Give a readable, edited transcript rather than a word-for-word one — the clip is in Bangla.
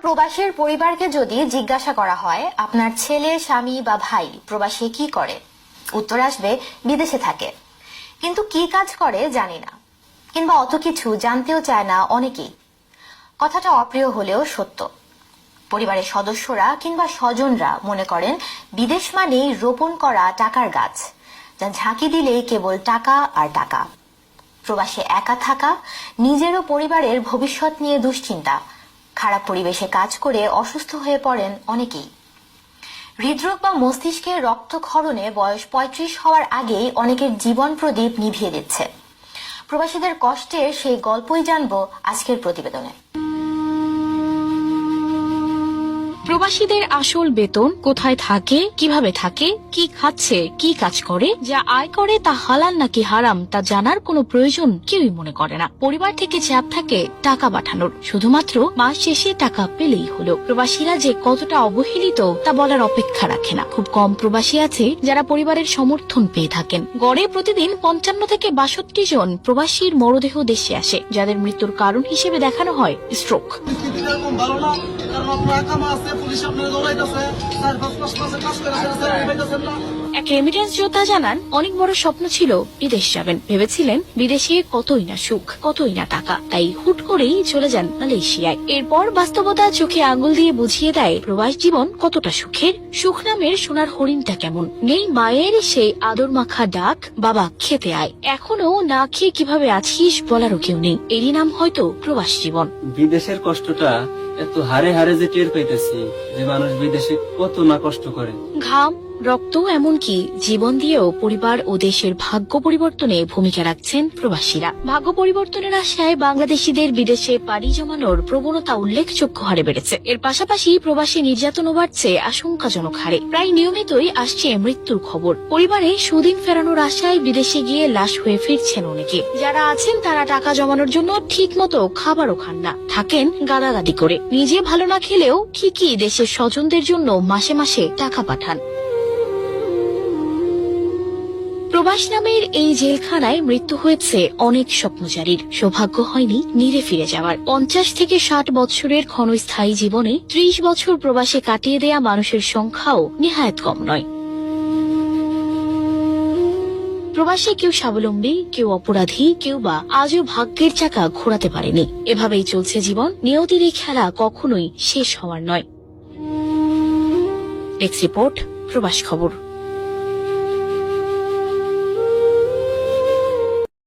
প্রবাসীর পরিবারকে যদি জিজ্ঞাসা করা হয় আপনার ছেলে, স্বামী বা ভাই প্রবাসে কি করে, উত্তর আসবে বিদেশে থাকে। কিন্তু কি কাজ করে জানি না, কিংবা অত কিছু জানতেও চায় না অনেকেই। কথাটা অপ্রিয় হলেও সত্য। পরিবারের সদস্যরা কিংবা স্বজনরা মনে করেন বিদেশ মানেই রোপণ করা টাকার গাছ, যা ঝাঁকি দিলেই কেবল টাকা আর টাকা। প্রবাসে একা থাকা, নিজেরও পরিবারের ভবিষ্যৎ নিয়ে দুশ্চিন্তা, খারাপ পরিবেশে কাজ করে অসুস্থ হয়ে পড়েন অনেকেই। হৃদরোগ বা মস্তিষ্কের রক্তক্ষরণে বয়স 35 হওয়ার আগেই অনেকের জীবন প্রদীপ নিভিয়ে দিচ্ছে। প্রবাসীদের কষ্টের সেই গল্পই জানবো আজকের প্রতিবেদনে। প্রবাসীদের আসল বেতন কোথায় থাকে, কিভাবে থাকে, কি খাচ্ছে, কি কাজ করে, যা আয় করে তা হালাল নাকি হারাম তা জানার কোনো প্রয়োজন কেউই মনে করে না। পরিবার থেকে চাপ থাকে টাকা পাঠানোর, শুধুমাত্র মাস শেষে টাকা পেলেই হলো। প্রবাসীরা যে কতটা অবহেলিত তা বলার অপেক্ষা রাখে না। খুব কম প্রবাসী আছে যারা পরিবারের সমর্থন পেয়ে থাকেন। গড়ে প্রতিদিন 55 থেকে 62 জন প্রবাসীর মরদেহ দেশে আসে, যাদের মৃত্যুর কারণ হিসেবে দেখানো হয় স্ট্রোক। এক রেমিটেন্স যোদ্ধা জানান, অনেক বড় স্বপ্ন ছিল বিদেশ যাবেন। ভেবেছিলেন বিদেশে কতই না সুখ, কতই না টাকা, তাই হুট করেই চলে যান মালয়েশিয়ায়। এরপর বাস্তবতা চোখে আঙুল দিয়ে বুঝিয়ে দেয় প্রবাস জীবন কতটা সুখের। সুখ নামের সোনার হরিণটা কেমন, নেই মায়ের সেই আদর মাখা ডাক, বাবা খেতে আয়। এখনো না খেয়ে কিভাবে আছিস বলারও কেউ নেই। এরই নাম হয়তো প্রবাস জীবন। বিদেশের কষ্টটা এত হারে হারে যে টের পাইতেছি, যে মানুষ বিদেশে কত না কষ্ট করে। ঘাম, রক্ত, এমনকি জীবন দিয়েও পরিবার ও দেশের ভাগ্য পরিবর্তনে ভূমিকা রাখছেন প্রবাসীরা। ভাগ্য পরিবর্তনের আশায় বাংলাদেশিদের বিদেশে পাড়ি জমানোর প্রবণতা উল্লেখযোগ্য হারে বেড়েছে। এর পাশাপাশি প্রবাসী নির্যাতনও বাড়ছে আশঙ্কাজনক হারে। প্রায় নিয়মিতই আসছে মৃত্যুর খবর। পরিবারে সুদিন ফেরানোর আশায় বিদেশে গিয়ে লাশ হয়ে ফিরছেন অনেকে। যারা আছেন তারা টাকা জমানোর জন্য ঠিক মতো খাবারও খান না, থাকেন গাদাগাদি করে। নিজে ভালো না খেলেও ঠিকই দেশের স্বজনদের জন্য মাসে মাসে টাকা পাঠান। প্রবাস নামের এই জেলখানায় মৃত্যু হয়েছে অনেক স্বপ্নচারীর, সৌভাগ্য হয়নি নিরে ফিরে যাওয়ার। 50 থেকে 60 বছরের ক্ষণস্থায়ী জীবনে 30 বছর প্রবাসে কাটিয়ে দেয়া মানুষের সংখ্যাও নেহায়েত কম নয়। প্রবাসে কেউ স্বাবলম্বী, কেউ অপরাধী, কেউ বা আজও ভাগ্যের চাকা ঘোরাতে পারেনি। এভাবেই চলছে জীবন। নিয়তির এই খেলা কখনোই শেষ হওয়ার নয়। ডেস্ক রিপোর্ট, প্রবাস খবর।